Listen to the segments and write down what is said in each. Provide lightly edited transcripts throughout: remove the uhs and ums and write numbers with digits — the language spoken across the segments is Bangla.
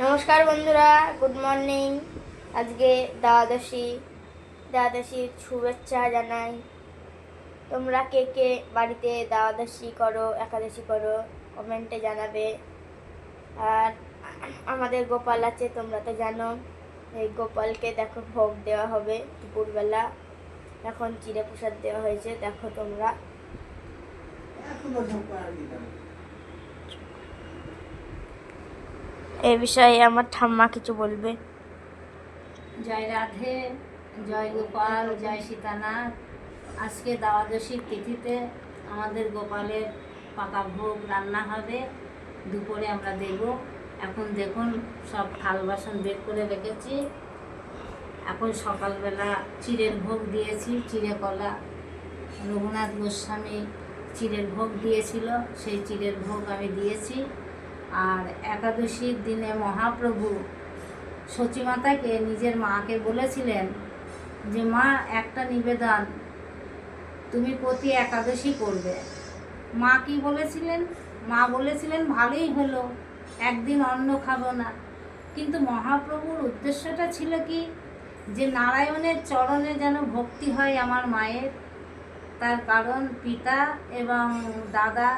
নমস্কার বন্ধুরা, গুড মর্নিং। আজকে দ্বাদশীর শুভেচ্ছা জানাই। তোমরা কে কে বাড়িতে দ্বাদশী করো, একাদশী করো, কমেন্টে জানাবে। আর আমাদের গোপাল আছে, তোমরা তো জানো। এই গোপালকে দেখো ভোগ দেওয়া হবে দুপুরবেলা। এখন চিড়ে প্রসাদ দেওয়া হয়েছে, দেখো তোমরা। এই বিষয়ে আমার ঠাম্মা কিছু বলবে। জয় রাধে, জয় গোপাল, জয় সীতানাথ। আজকে দ্বাদশীর তিথিতে আমাদের গোপালের পাকা ভোগ রান্না হবে, দুপুরে আমরা দেব। এখন দেখুন সব থাল বাসন বের করে রেখেছি। এখন সকালবেলা চিড়ের ভোগ দিয়েছি, চিড়ে কলা। রঘুনাথ গোস্বামী চিড়ের ভোগ দিয়েছিল, সেই চিড়ের ভোগ আমি দিয়েছি। আর একাদশীর দিনে মহাপ্রভু সচিমাতাকে নিজের মাকে বলেছিলেন যে মা, একটা নিবেদন, তুমি প্রতি একাদশী করবে। মা কি বলেছিলেন? মা বলেছিলেন ভালোই হলো, একদিন অন্ন খাবো না। কিন্তু মহাপ্রভুর উদ্দেশ্যটা ছিল কি, যে নারায়ণের চরণে যেন ভক্তি হয় আমার মায়ের। তার কারণ পিতা এবং দাদা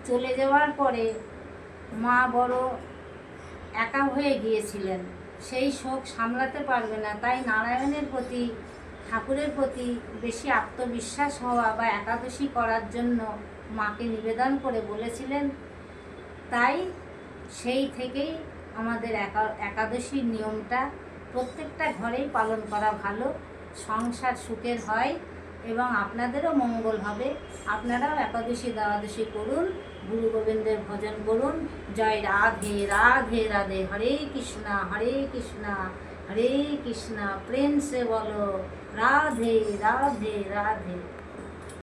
চলে যাওয়ার পরে মা বড় একা হয়ে গিয়েছিলেন, সেই শোক সামলাতে পারবে না। তাই নারায়ণের প্রতি, ঠাকুরের প্রতি বেশি আত্মবিশ্বাস হওয়া বা একাদশী করার জন্য মাকে নিবেদন করে বলেছিলেন। তাই সেই থেকেই আমাদের একাদশীর নিয়মটা প্রত্যেকটা ঘরেই পালন করা ভালো। সংসার সুখের হয় এবং আপনাদেরও মঙ্গল হবে। আপনারাও একাদশী দ্বাদশী করুন, গুরু গোবিন্দের ভজন করুন। জয় রাধে রাধে রাধে। হরে কৃষ্ণা হরে কৃষ্ণা, প্রেম সে বলো রাধে রাধে রাধে।